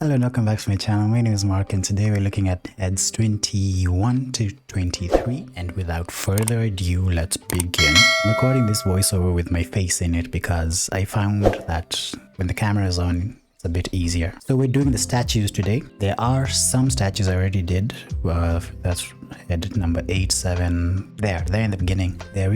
Hello and welcome back to my channel. My name is Mark and today we're looking at heads 21 to 23, and without further ado, let's begin. I'm recording this voiceover with my face in it because I found that when the camera is on, it's a bit easier. So we're doing the statues today. There are some statues I already did. That's head number 8, 7. They're in the beginning. They're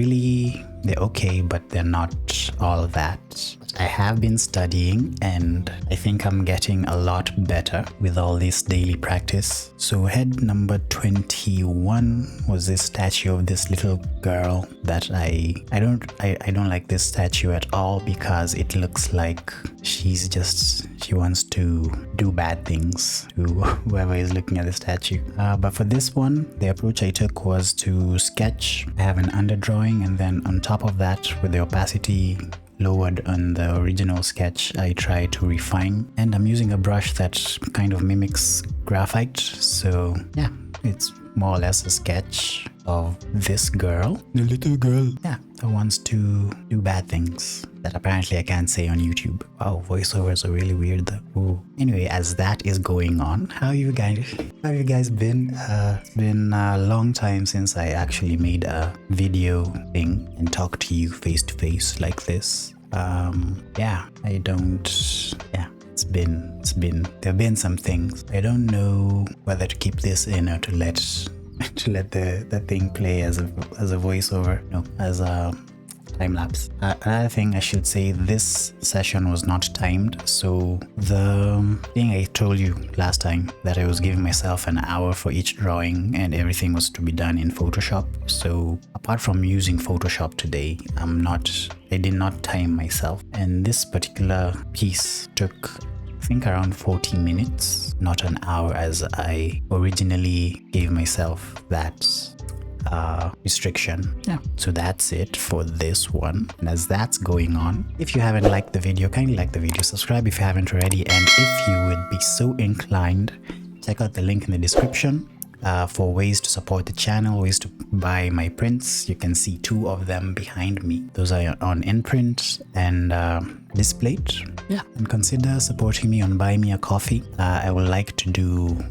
okay, but they're not all that. I have been studying and I think I'm getting a lot better with all this daily practice. So head number 21 was this statue of this little girl that I don't like this statue at all because it looks like she wants to do bad things to whoever is looking at the statue. But for this one, the approach I took was to sketch. I have an underdrawing, and then on top of that, with the opacity lowered on the original sketch, I try to refine, and I'm using a brush that kind of mimics graphite. So yeah, it's more or less a sketch of this girl, the little girl, that wants to do bad things that apparently I can't say on YouTube. Wow, voiceovers are really weird though. Ooh. Anyway, as that is going on, how have you guys been? It's been a long time since I actually made a video thing and talked to you face to face like this. There have been some things. I don't know whether to keep this in or to let the thing play as a voiceover, no, as a time lapse. Another thing I should say, this session was not timed. So the thing I told you last time that I was giving myself an hour for each drawing and everything was to be done in Photoshop. So apart from using Photoshop today, I did not time myself. And this particular piece took, I think, around 40 minutes, not an hour as I originally gave myself that restriction. Yeah, so that's it for this one. And as that's going on, if you haven't liked the video, kindly like the video, subscribe if you haven't already, and if you would be so inclined, check out the link in the description for ways to support the channel, ways to buy my prints. You can see 2 of them behind me. Those are on InPrint and displayed. Yeah, and consider supporting me on Buy Me a Coffee. I would like to do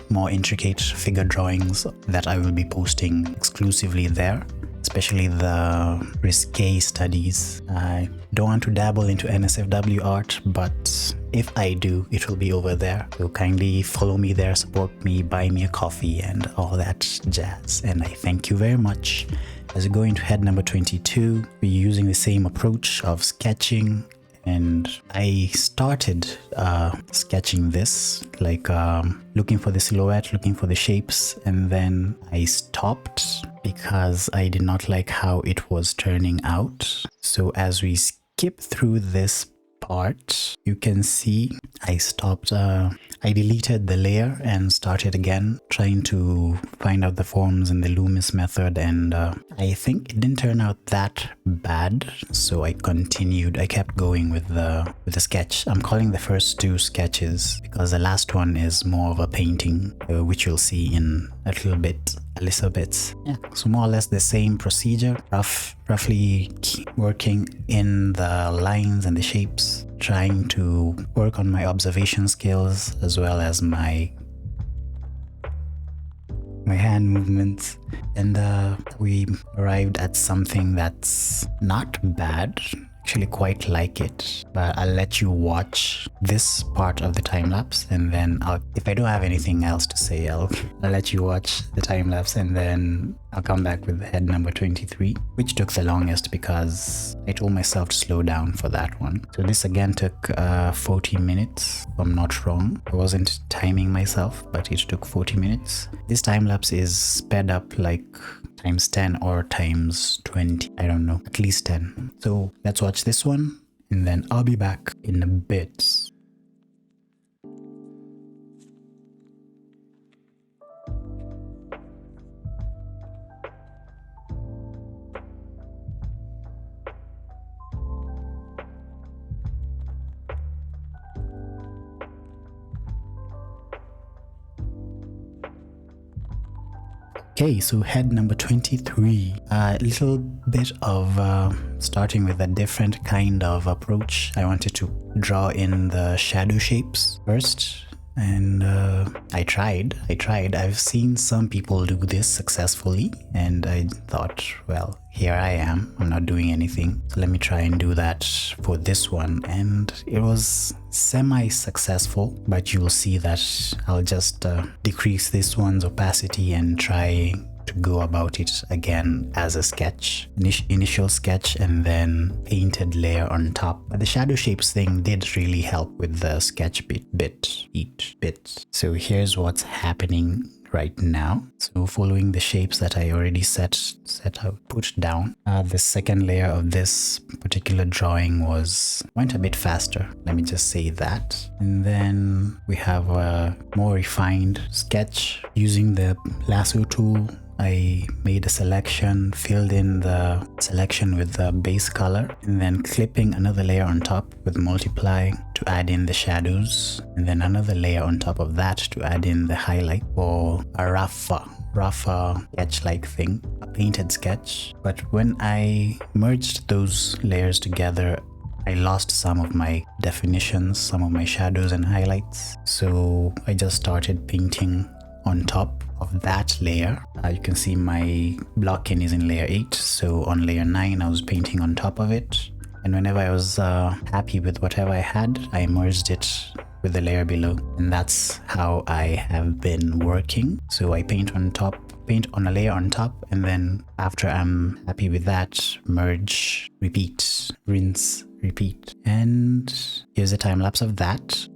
more intricate figure drawings that I will be posting exclusively there, especially the risque studies. I don't want to dabble into NSFW art, but if I do, it will be over there. So kindly follow me there, support me, buy me a coffee and all that jazz. And I thank you very much. As we go into head number 22, we're using the same approach of sketching. And I started sketching this, like looking for the silhouette, looking for the shapes, and then I stopped because I did not like how it was turning out. So as we skip through this part, you can see I stopped. I deleted the layer and started again, trying to find out the forms in the Loomis method, and I think it didn't turn out that bad, so I continued. I kept going with the sketch. I'm calling the first 2 sketches because the last one is more of a painting, which you'll see in a little bit. Yeah, so more or less the same procedure, roughly working in the lines and the shapes, trying to work on my observation skills as well as my hand movements, and we arrived at something that's not bad. Actually quite like it, but I'll let you watch this part of the time lapse, and then if I don't have anything else to say, I'll let you watch the time lapse, and then I'll come back with head number 23, which took the longest because I told myself to slow down for that one. So this again took 40 minutes, if I'm not wrong. I wasn't timing myself, but it took 40 minutes. This time lapse is sped up like times 10 or times 20, I don't know, at least 10. So let's watch this one and then I'll be back in a bit. Okay, so head number 23. A little bit of starting with a different kind of approach. I wanted to draw in the shadow shapes first. And I tried. I've seen some people do this successfully, and I thought, well, here I am. I'm not doing anything. So let me try and do that for this one. And it was semi-successful, but you'll see that I'll just decrease this one's opacity and try to go about it again as a sketch, initial sketch, and then painted layer on top. But the shadow shapes thing did really help with the sketch bit. So here's what's happening right now. So following the shapes that I already put down, the second layer of this particular drawing went a bit faster, let me just say that. And then we have a more refined sketch using the lasso tool. I made a selection, filled in the selection with the base color, and then clipping another layer on top with multiply to add in the shadows, and then another layer on top of that to add in the highlight for a rougher sketch-like thing, a painted sketch. But when I merged those layers together, I lost some of my definitions, some of my shadows and highlights. So I just started painting on top of that layer. You can see my blocking is in layer 8, so on layer 9 I was painting on top of it, and whenever I was happy with whatever I had, I merged it with the layer below, and that's how I have been working. So I paint on a layer on top, and then after I'm happy with that, merge, repeat, rinse, repeat. And here's a time lapse of that.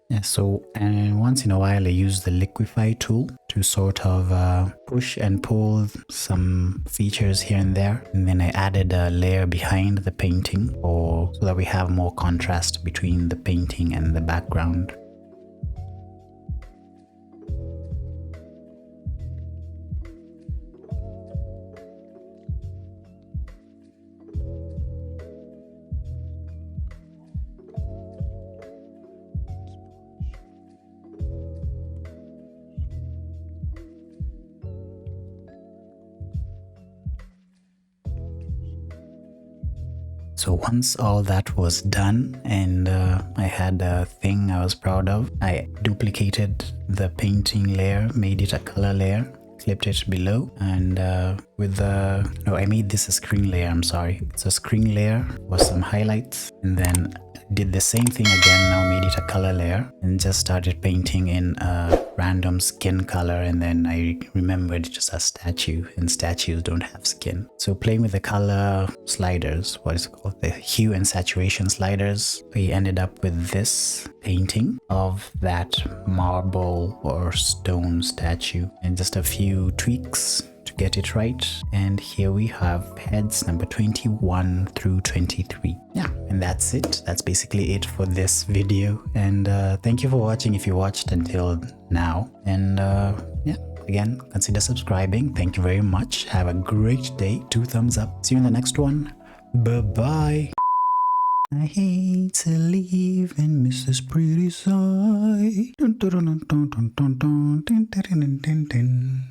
Yeah, so once in a while I use the liquify tool to sort of push and pull some features here and there, and then I added a layer behind the painting so that we have more contrast between the painting and the background. So once all that was done and I had a thing I was proud of, I duplicated the painting layer, made it a color layer, clipped it below, and I made this a screen layer, I'm sorry. It's a screen layer with some highlights, and then did the same thing again, now made it a color layer, and just started painting in a random skin color, and then I remembered it's just a statue, and statues don't have skin. So playing with the color sliders, what is it called? The hue and saturation sliders, we ended up with this painting of that marble or stone statue, and just a few tweaks to get it right. And here we have heads number 21 through 23. Yeah, and that's it. That's basically it for this video, and thank you for watching if you watched until now. And yeah, again, consider subscribing. Thank you very much. Have a great day. 2 thumbs up. See you in the next one. Bye bye. I hate to leave and miss this pretty sight. Dun, dun, dun, dun, dun, dun, dun, dun, dun, dun, dun, dun.